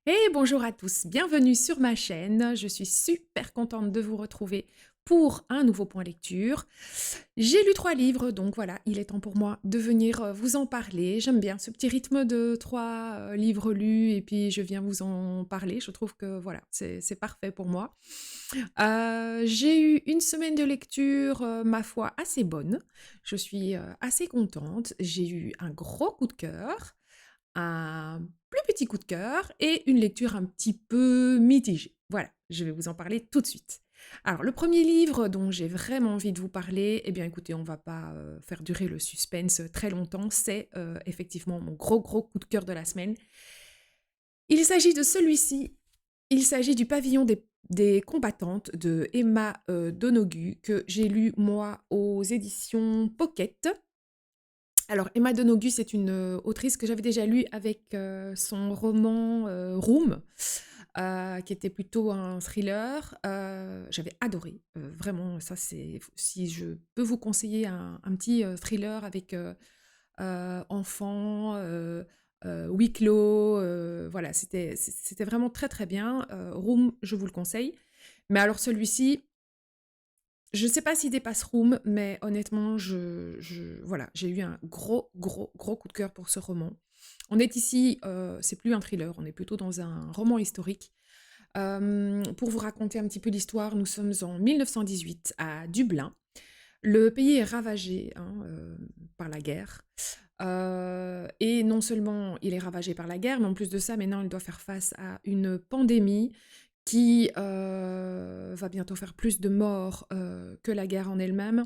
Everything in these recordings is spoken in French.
Et bonjour à tous, bienvenue sur ma chaîne. Je suis super contente de vous retrouver pour un nouveau point lecture. J'ai lu 3 livres, donc voilà, il est temps pour moi de venir vous en parler. J'aime bien ce petit rythme de 3 livres lus et puis je viens vous en parler. Je trouve que voilà, c'est parfait pour moi. J'ai eu une semaine de lecture, ma foi, assez bonne. Je suis assez contente. J'ai eu un gros coup de cœur, un plus petit coup de cœur et une lecture un petit peu mitigée. Voilà, je vais vous en parler tout de suite. Alors, le premier livre dont j'ai vraiment envie de vous parler, eh bien écoutez, on va pas faire durer le suspense très longtemps, c'est effectivement mon gros coup de cœur de la semaine. Il s'agit de celui-ci, il s'agit du Pavillon des combattantes de Emma Donoghue, que j'ai lu moi aux éditions Pocket. Alors, Emma Donoghue, c'est une autrice que j'avais déjà lue avec son roman Room, qui était plutôt un thriller. J'avais adoré, vraiment, ça c'est, si je peux vous conseiller un petit thriller avec enfants, huis clos, voilà, c'était vraiment très très bien. Room, je vous le conseille. Mais alors celui-ci, je sais pas s'il dépasse Room, mais honnêtement, voilà, j'ai eu un gros coup de cœur pour ce roman. On est ici, c'est plus un thriller, on est plutôt dans un roman historique. Pour vous raconter un petit peu l'histoire, nous sommes en 1918 à Dublin. Le pays est ravagé hein, par la guerre. Et non seulement il est ravagé par la guerre, mais en plus de ça, maintenant il doit faire face à une pandémie qui va bientôt faire plus de morts que la guerre en elle-même,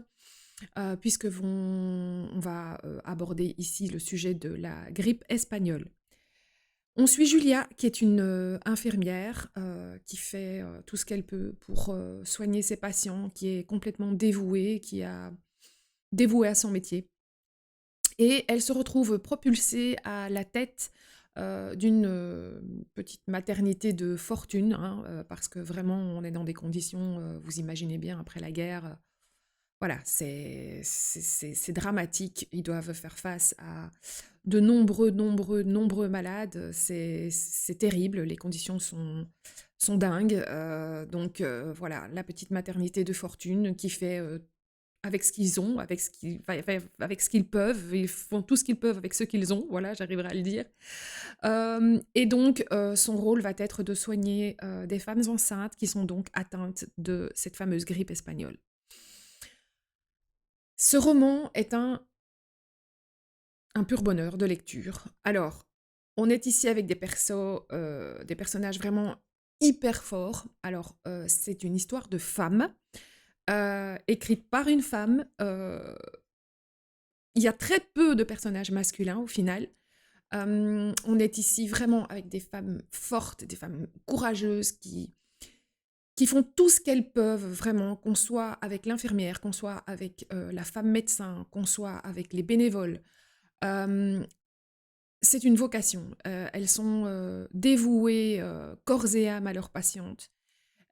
puisque on va aborder ici le sujet de la grippe espagnole. On suit Julia, qui est une infirmière qui fait tout ce qu'elle peut pour soigner ses patients, qui est complètement dévouée, qui a dévouée à son métier. Et elle se retrouve propulsée à la tête d'une petite maternité de fortune, hein, parce que vraiment on est dans des conditions, vous imaginez bien, après la guerre, voilà, c'est dramatique. Ils doivent faire face à de nombreux malades. C'est terrible, les conditions sont dingues. Donc voilà, la petite maternité de fortune qui fait avec ce qu'ils ont, avec ce qu'ils peuvent. Ils font tout ce qu'ils peuvent avec ce qu'ils ont, voilà, j'arriverai à le dire. Et donc, son rôle va être de soigner des femmes enceintes qui sont donc atteintes de cette fameuse grippe espagnole. Ce roman est un pur bonheur de lecture. Alors, on est ici avec des personnages vraiment hyper forts. Alors, c'est une histoire de femme, écrite par une femme. Il y a très peu de personnages masculins au final. On est ici vraiment avec des femmes fortes, des femmes courageuses qui font tout ce qu'elles peuvent vraiment, qu'on soit avec l'infirmière, qu'on soit avec la femme médecin, qu'on soit avec les bénévoles. Euh, c'est une vocation. Elles sont dévouées corps et âme à leurs patientes.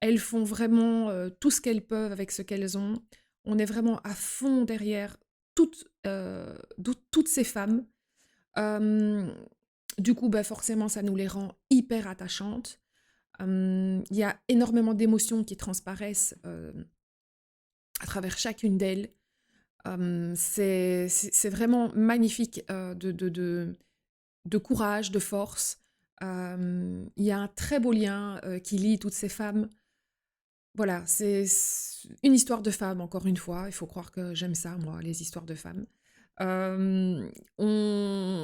Elles font vraiment tout ce qu'elles peuvent avec ce qu'elles ont. On est vraiment à fond derrière toutes ces femmes. Euh, du coup, bah, forcément, ça nous les rend hyper attachantes. Il y a énormément d'émotions qui transparaissent à travers chacune d'elles. C'est vraiment magnifique de courage, de force. Il y a un très beau lien qui lie toutes ces femmes. Voilà, c'est une histoire de femmes, encore une fois. Il faut croire que j'aime ça, moi, les histoires de femmes.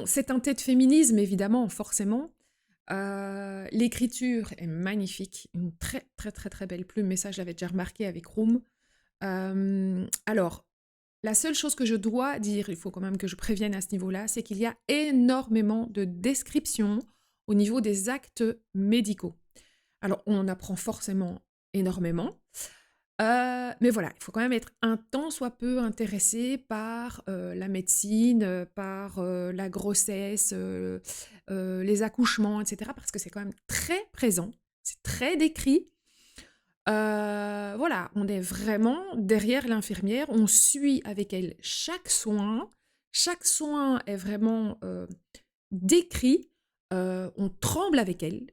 C'est teinté de féminisme, évidemment, forcément. L'écriture est magnifique, une très belle plume, mais ça je l'avais déjà remarqué avec Room. Alors, la seule chose que je dois dire, il faut quand même que je prévienne à ce niveau-là, c'est qu'il y a énormément de descriptions au niveau des actes médicaux. Alors, on en apprend forcément énormément, mais voilà, il faut quand même être un tant soit peu intéressé par la médecine, par la grossesse, les accouchements, etc. Parce que c'est quand même très présent, c'est très décrit. Voilà, on est vraiment derrière l'infirmière, on suit avec elle chaque soin est vraiment décrit. on tremble avec elle.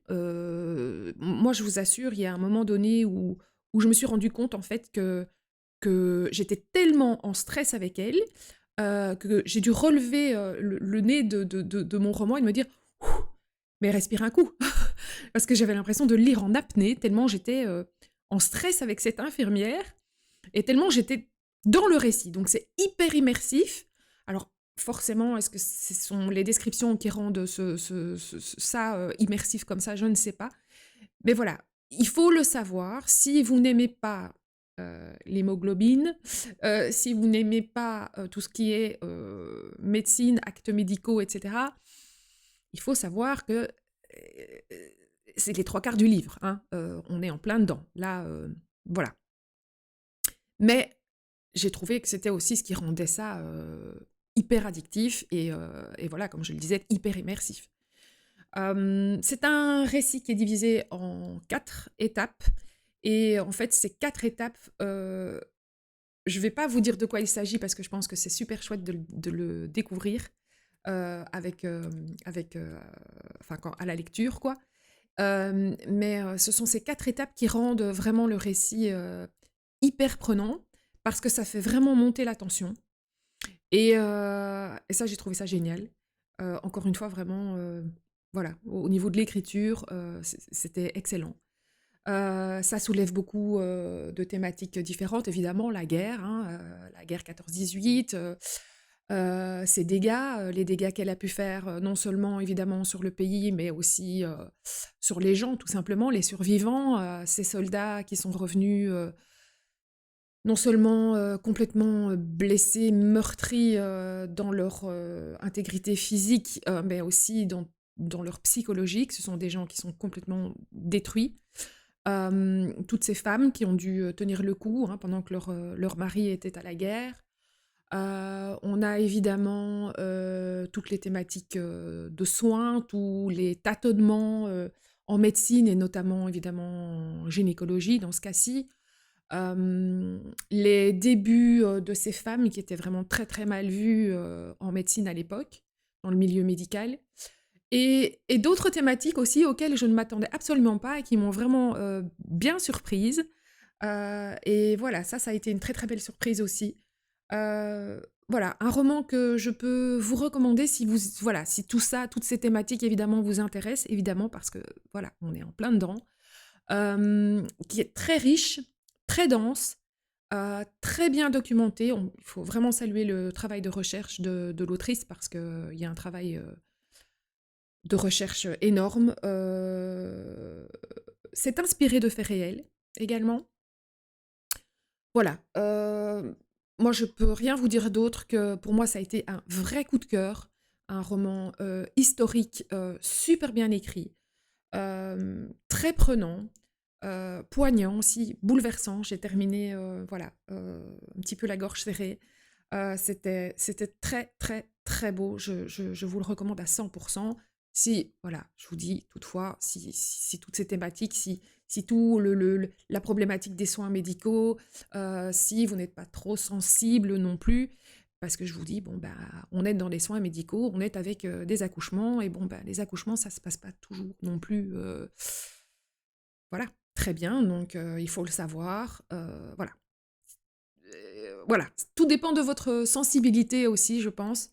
Moi, je vous assure, il y a un moment donné où je me suis rendu compte, en fait, que j'étais tellement en stress avec elle que j'ai dû relever le nez de mon roman et de me dire «Ouh, mais respire un coup». Parce que j'avais l'impression de lire en apnée, tellement j'étais en stress avec cette infirmière et tellement j'étais dans le récit. Donc c'est hyper immersif. Alors forcément, est-ce que ce sont les descriptions qui rendent ça immersif comme ça? Je ne sais pas. Mais voilà, il faut le savoir. Si vous n'aimez pas l'hémoglobine, si vous n'aimez pas tout ce qui est médecine, actes médicaux, etc., il faut savoir que c'est les trois quarts du livre, hein. On est en plein dedans. Là, voilà. Mais j'ai trouvé que c'était aussi ce qui rendait ça hyper addictif et voilà, comme je le disais, hyper immersif. C'est un récit qui est divisé en 4 étapes et en fait, ces 4 étapes, je vais pas vous dire de quoi il s'agit parce que je pense que c'est super chouette de le découvrir, avec, enfin quand à la lecture quoi. Mais ce sont ces 4 étapes qui rendent vraiment le récit, hyper prenant parce que ça fait vraiment monter la tension et ça, j'ai trouvé ça génial. Encore une fois, vraiment, voilà, au niveau de l'écriture, c'était excellent. Ça soulève beaucoup, de thématiques différentes, évidemment, la guerre, hein, la guerre 14-18, ses dégâts, les dégâts qu'elle a pu faire, non seulement évidemment sur le pays, mais aussi, sur les gens, tout simplement, les survivants, ces soldats qui sont revenus, non seulement, complètement, blessés, meurtris, dans leur, intégrité physique, mais aussi dans leur psychologique. Ce sont des gens qui sont complètement détruits. Toutes ces femmes qui ont dû, tenir le coup, hein, pendant que leur mari était à la guerre. On a évidemment, toutes les thématiques, de soins, tous les tâtonnements, en médecine et notamment évidemment en gynécologie dans ce cas-ci. Les débuts, de ces femmes qui étaient vraiment très, très mal vues, en médecine à l'époque, dans le milieu médical. Et d'autres thématiques aussi auxquelles je ne m'attendais absolument pas et qui m'ont vraiment, bien surprise. Et voilà, ça a été une très, très belle surprise aussi. Voilà, un roman que je peux vous recommander si vous voilà, si tout ça, toutes ces thématiques évidemment vous intéressent, évidemment parce que voilà, on est en plein dedans. Qui est très riche, très dense, très bien documenté. Il faut vraiment saluer le travail de recherche de l'autrice parce qu'il y a un travail, de recherche énorme. C'est inspiré de faits réels également. Voilà, moi je peux rien vous dire d'autre que pour moi ça a été un vrai coup de cœur, un roman, historique, super bien écrit, très prenant, poignant aussi, bouleversant. J'ai terminé, voilà, un petit peu la gorge serrée. C'était très, très, très beau. Je vous le recommande à 100. Si, voilà, je vous dis toutefois, si toutes ces thématiques, si tout la problématique des soins médicaux, si vous n'êtes pas trop sensible non plus, parce que je vous dis, bon, bah, on est dans des soins médicaux, on est avec des accouchements, et bon, bah, les accouchements, ça se passe pas toujours non plus, voilà, très bien, donc il faut le savoir, voilà. Voilà, tout dépend de votre sensibilité aussi, je pense.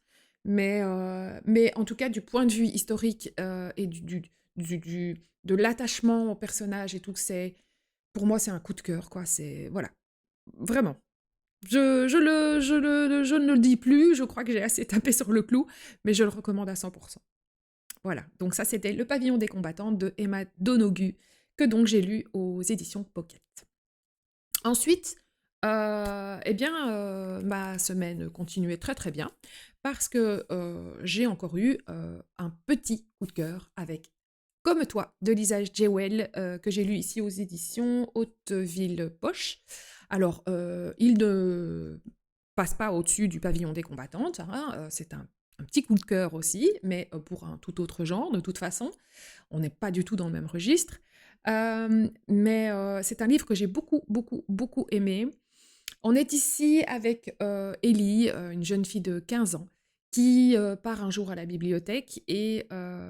Mais en tout cas, du point de vue historique et de l'attachement au personnage et tout, pour moi, c'est un coup de cœur, quoi. C'est, voilà, vraiment. Je ne le dis plus, je crois que j'ai assez tapé sur le clou, mais je le recommande à 100%. Voilà, donc ça, c'était Le Pavillon des combattantes de Emma Donoghue, que donc j'ai lu aux éditions Pocket. Ensuite, eh bien, ma semaine continuait très, très bien parce que, j'ai encore eu, un petit coup de cœur avec Comme toi de Lisa Jewell, que j'ai lu ici aux éditions Hauteville Poche. Alors, il ne passe pas au-dessus du Pavillon des combattantes, hein, c'est un petit coup de cœur aussi, mais, pour un tout autre genre de toute façon. On n'est pas du tout dans le même registre. Mais c'est un livre que j'ai beaucoup, beaucoup, beaucoup aimé. On est ici avec Ellie, une jeune fille de 15 ans, qui part un jour à la bibliothèque et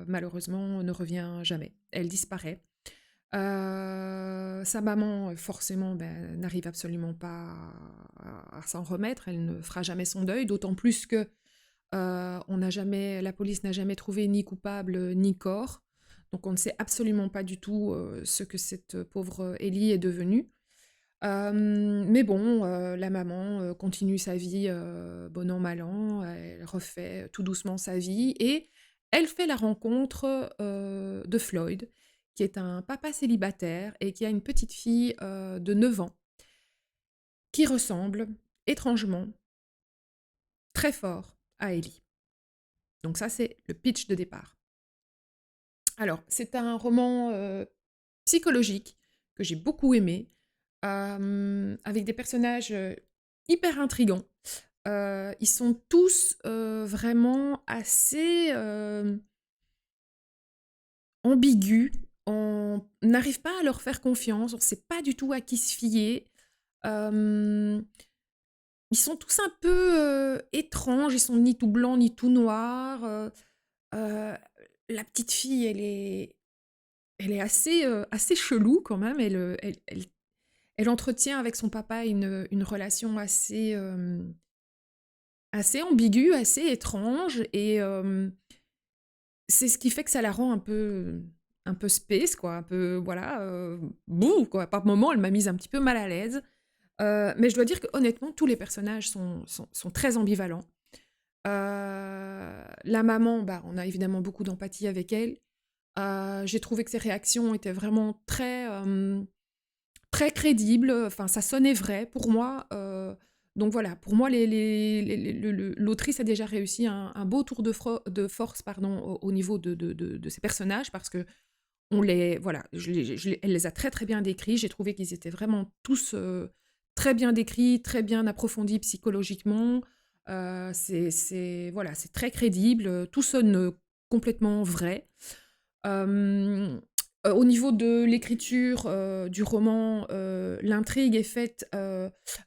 malheureusement ne revient jamais. Elle disparaît. Sa maman, forcément, n'arrive absolument pas à s'en remettre. Elle ne fera jamais son deuil, d'autant plus que la police n'a jamais trouvé ni coupable ni corps. Donc on ne sait absolument pas du tout ce que cette pauvre Ellie est devenue. Mais bon, la maman continue sa vie bon an, mal an. Elle refait tout doucement sa vie et elle fait la rencontre de Floyd, qui est un papa célibataire et qui a une petite fille de 9 ans, qui ressemble étrangement très fort à Ellie. Donc ça, c'est le pitch de départ. Alors, c'est un roman psychologique que j'ai beaucoup aimé, avec des personnages hyper intrigants. Ils sont tous vraiment assez ambigus. On n'arrive pas à leur faire confiance, on ne sait pas du tout à qui se fier. Euh, Ils sont tous un peu étranges, ils sont ni tout blancs ni tout noirs. Euh, la petite fille, elle est assez chelou quand même. Elle entretient avec son papa une relation assez ambiguë, assez étrange. Et c'est ce qui fait que ça la rend un peu space, quoi. Un peu, voilà, bouh, quoi. Par moments, elle m'a mise un petit peu mal à l'aise. Mais je dois dire que honnêtement, tous les personnages sont très ambivalents. La maman, on a évidemment beaucoup d'empathie avec elle. J'ai trouvé que ses réactions étaient vraiment très crédibles. Enfin, ça sonnait vrai pour moi. Donc voilà, pour moi, l'autrice a déjà réussi un beau tour de force, pardon, au niveau de ses personnages, parce que voilà, elle les a très très bien décrits. J'ai trouvé qu'ils étaient vraiment tous très bien décrits, très bien approfondis psychologiquement. Voilà, c'est très crédible, tout sonne complètement vrai. Au niveau de l'écriture du roman, l'intrigue est faite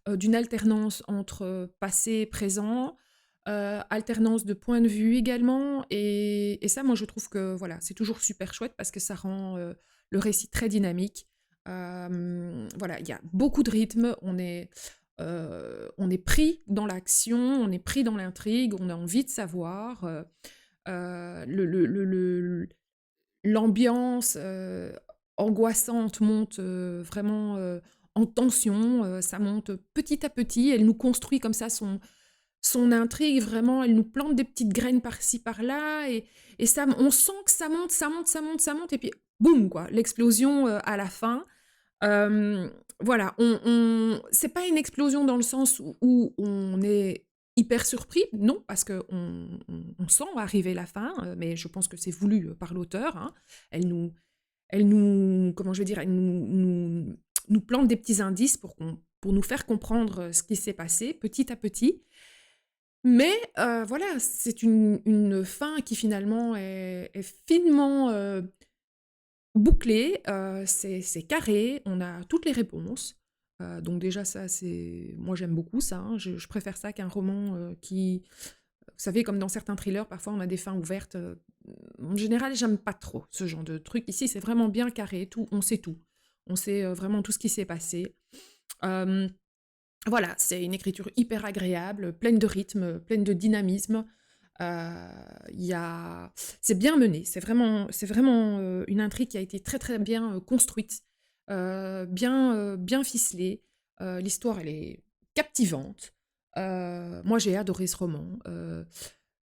d'une alternance entre passé et présent, alternance de points de vue également, et ça, moi, je trouve que voilà, c'est toujours super chouette parce que ça rend le récit très dynamique. Voilà, il y a beaucoup de rythme, on est pris dans l'action, on est pris dans l'intrigue, on a envie de savoir. L'ambiance angoissante monte vraiment en tension, ça monte petit à petit, elle nous construit comme ça son intrigue, vraiment, elle nous plante des petites graines par-ci par-là, et ça, on sent que ça monte, ça monte, ça monte, ça monte, et puis boum, quoi, l'explosion à la fin. Voilà, c'est pas une explosion dans le sens où on est hyper surpris, non, parce qu'on sent arriver la fin, mais je pense que c'est voulu par l'auteur, hein. Comment je veux dire, elle nous plante des petits indices pour nous faire comprendre ce qui s'est passé petit à petit. Mais voilà, c'est une fin qui finalement est finement bouclé, c'est carré, on a toutes les réponses. Donc déjà ça, moi j'aime beaucoup ça, hein. Je préfère ça qu'un roman qui... Vous savez, comme dans certains thrillers, parfois on a des fins ouvertes. En général, j'aime pas trop ce genre de truc. Ici, c'est vraiment bien carré, tout, on sait tout. On sait vraiment tout ce qui s'est passé. Euh, voilà, c'est une écriture hyper agréable, pleine de rythme, pleine de dynamisme. Euh, il y a... C'est bien mené, c'est vraiment une intrigue qui a été très très bien construite, bien ficelée. L'histoire, elle est captivante. Moi, j'ai adoré ce roman.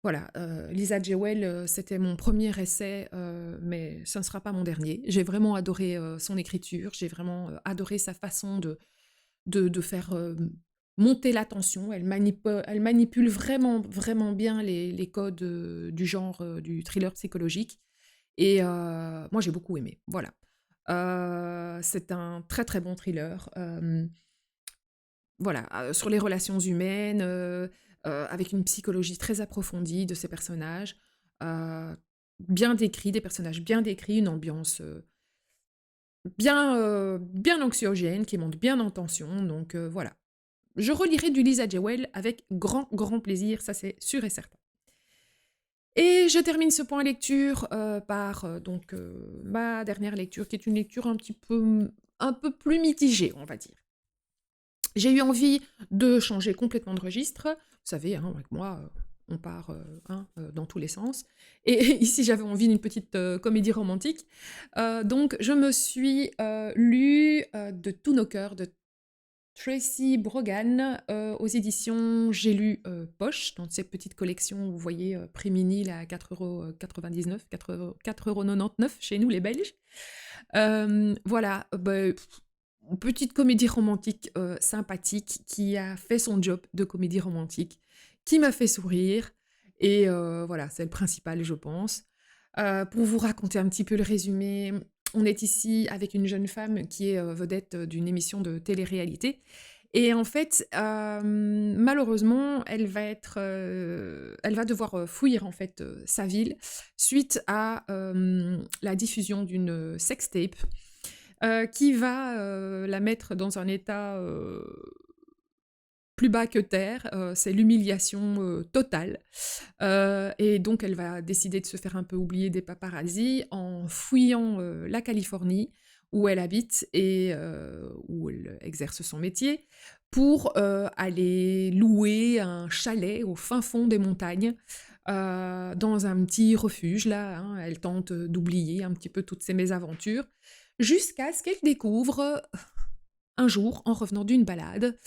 Voilà, Lisa Jewell, c'était mon premier essai, mais ce ne sera pas mon dernier. J'ai vraiment adoré son écriture, j'ai vraiment adoré sa façon de faire monter la tension. Elle manipule vraiment, vraiment bien les codes du genre du thriller psychologique. Et moi, j'ai beaucoup aimé. Voilà. C'est un très, très bon thriller. Voilà, sur les relations humaines, avec une psychologie très approfondie de ces personnages. Bien décrit, des personnages bien décrits, une ambiance bien anxiogène, qui monte bien en tension. Donc voilà. Je relirai du Lisa Jewell avec grand, grand plaisir, ça c'est sûr et certain. Et je termine ce point lecture par donc ma dernière lecture, qui est une lecture un peu plus mitigée, on va dire. J'ai eu envie de changer complètement de registre. Vous savez, hein, avec moi, on part hein, dans tous les sens. Et ici, j'avais envie d'une petite comédie romantique. Donc, je me suis lu De tous nos cœurs de Tracy Brogan aux éditions J'ai lu Poche, dans cette petite collection, vous voyez, prix mini là, à 4,99 €, 4,99 € chez nous les Belges. Voilà, petite comédie romantique sympathique qui a fait son job de comédie romantique, qui m'a fait sourire. Et voilà, c'est le principal, je pense. Pour vous raconter un petit peu le résumé, on est ici avec une jeune femme qui est vedette d'une émission de télé-réalité. Et en fait, malheureusement, elle va devoir fuir en fait sa ville suite à la diffusion d'une sextape qui va la mettre dans un état plus bas que terre. C'est l'humiliation totale. Et donc, elle va décider de se faire un peu oublier des paparazzis en fouillant la Californie, où elle habite et où elle exerce son métier, pour aller louer un chalet au fin fond des montagnes, dans un petit refuge, là. Hein. Elle tente d'oublier un petit peu toutes ses mésaventures, jusqu'à ce qu'elle découvre, un jour, en revenant d'une balade,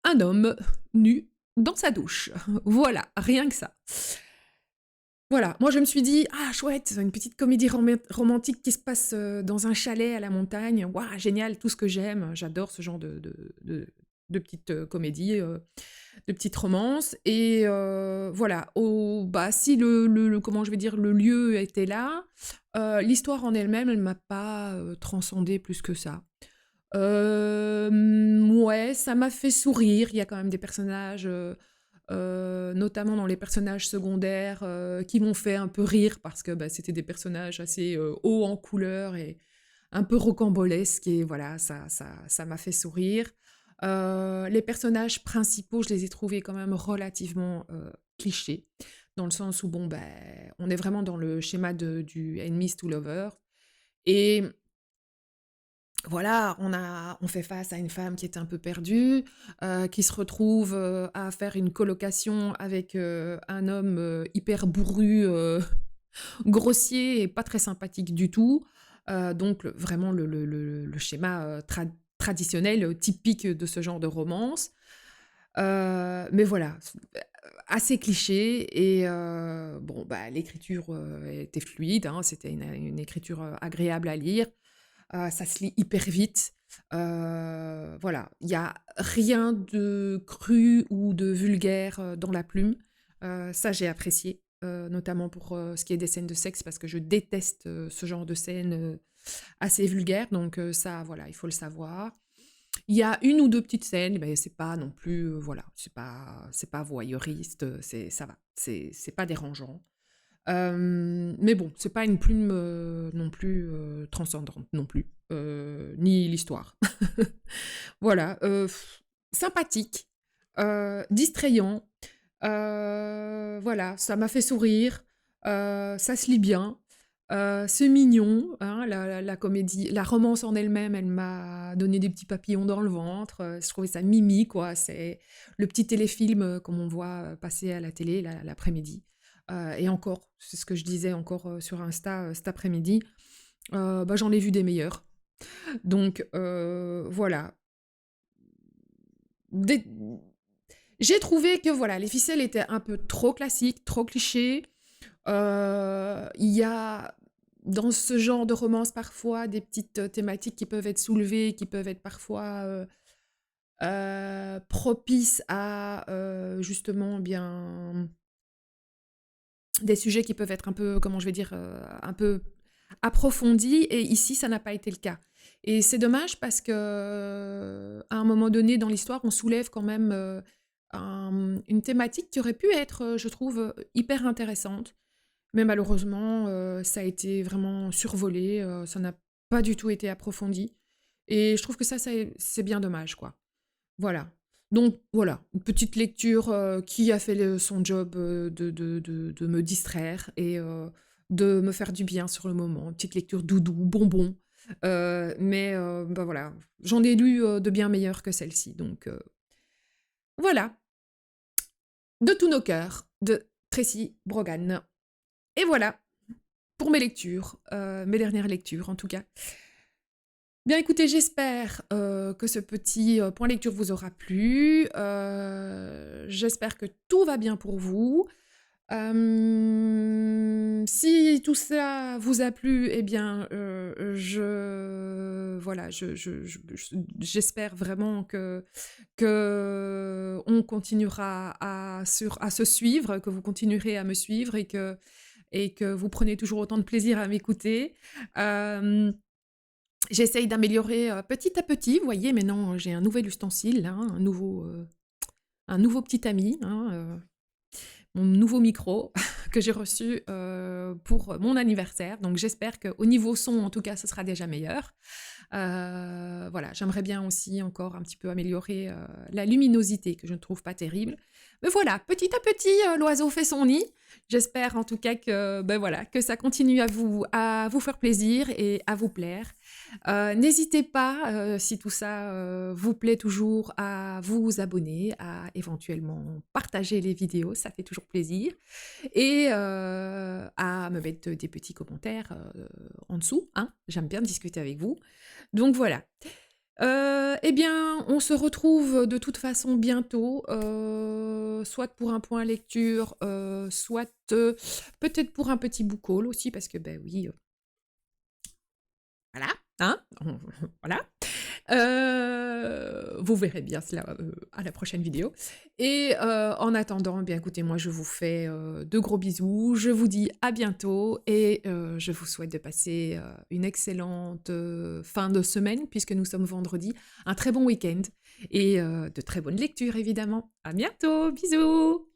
un homme nu dans sa douche. Voilà, rien que ça. Voilà, moi je me suis dit, ah chouette, une petite comédie romantique qui se passe dans un chalet à la montagne. Waouh, génial, tout ce que j'aime. J'adore ce genre de petites comédies, de petites romances. Et voilà, si comment je vais dire, le lieu était là, l'histoire en elle-même, elle m'a pas transcendée plus que ça. Ouais, ça m'a fait sourire. Il y a quand même des personnages, notamment dans les personnages secondaires, qui m'ont fait un peu rire parce que, bah, c'était des personnages assez, hauts en couleur et un peu rocambolesques et voilà, ça m'a fait sourire. Les personnages principaux, je les ai trouvés quand même relativement, clichés, dans le sens où bon, ben, on est vraiment dans le schéma du enemies to lovers et voilà, on fait face à une femme qui est un peu perdue, qui se retrouve, à faire une colocation avec, un homme, hyper bourru, grossier et pas très sympathique du tout. Donc vraiment le schéma, traditionnel, typique de ce genre de romance. Mais voilà, assez cliché et bon, bah, l'écriture, était fluide, hein, c'était une écriture, agréable à lire. Ça se lit hyper vite. Voilà, il y a rien de cru ou de vulgaire, dans la plume. Ça, j'ai apprécié, notamment pour, ce qui est des scènes de sexe parce que je déteste, ce genre de scènes, assez vulgaires donc ça, voilà, il faut le savoir. Il y a une ou 2 petites scènes, mais c'est pas non plus, voilà, c'est pas voyeuriste, ça va, c'est pas dérangeant. Mais bon, c'est pas une plume, non plus, transcendante non plus, ni l'histoire. Voilà, sympathique, distrayant, voilà, ça m'a fait sourire, ça se lit bien, c'est mignon, hein, la comédie la romance en elle-même, elle m'a donné des petits papillons dans le ventre, je trouvais ça mimi, quoi. C'est le petit téléfilm, comme on voit, passer à la télé l'après-midi. Et encore, c'est ce que je disais encore, sur Insta, cet après-midi, bah, j'en ai vu des meilleurs. Donc voilà. Des J'ai trouvé que voilà, les ficelles étaient un peu trop classiques, trop clichés. Il y a dans ce genre de romance parfois des petites, thématiques qui peuvent être soulevées, qui peuvent être parfois, propices à, justement bien des sujets qui peuvent être un peu, comment je vais dire, un peu approfondis et ici ça n'a pas été le cas. Et c'est dommage parce que, à un moment donné dans l'histoire, on soulève quand même, une thématique qui aurait pu être, je trouve, hyper intéressante. Mais malheureusement, ça a été vraiment survolé, ça n'a pas du tout été approfondi et je trouve que ça c'est bien dommage, quoi. Voilà. Donc voilà, une petite lecture qui a fait son job de me distraire et de me faire du bien sur le moment. Une petite lecture doudou, bonbon. Mais bah voilà, j'en ai lu de bien meilleures que celle-ci. Donc voilà, de tous nos cœurs, de Tracy Brogan. Et voilà, pour mes lectures, mes dernières lectures en tout cas. Bien écoutez, j'espère que ce petit point lecture vous aura plu. J'espère que tout va bien pour vous. Si tout ça vous a plu, eh bien, voilà, j'espère vraiment que on continuera à se suivre, que vous continuerez à me suivre et que vous prenez toujours autant de plaisir à m'écouter. J'essaye d'améliorer petit à petit. Vous voyez, maintenant, j'ai un nouvel ustensile, hein, un nouveau petit ami, hein, mon nouveau micro que j'ai reçu pour mon anniversaire. Donc j'espère qu'au niveau son, en tout cas, ce sera déjà meilleur. Voilà, j'aimerais bien aussi encore un petit peu améliorer la luminosité que je ne trouve pas terrible. Mais voilà, petit à petit, l'oiseau fait son nid. J'espère en tout cas que, ben voilà, que ça continue à vous faire plaisir et à vous plaire. N'hésitez pas, si tout ça vous plaît toujours, à vous abonner, à éventuellement partager les vidéos, ça fait toujours plaisir, et à me mettre des petits commentaires en dessous, hein, j'aime bien discuter avec vous. Donc voilà. Eh bien, on se retrouve de toute façon bientôt, soit pour un point lecture, soit peut-être pour un petit book haul aussi, parce que ben oui, voilà, hein, voilà. Vous verrez bien cela à la prochaine vidéo. Et en attendant, eh bien écoutez, moi je vous fais de gros bisous, je vous dis à bientôt et je vous souhaite de passer une excellente fin de semaine puisque nous sommes vendredi, un très bon week-end et de très bonnes lectures évidemment. À bientôt, bisous!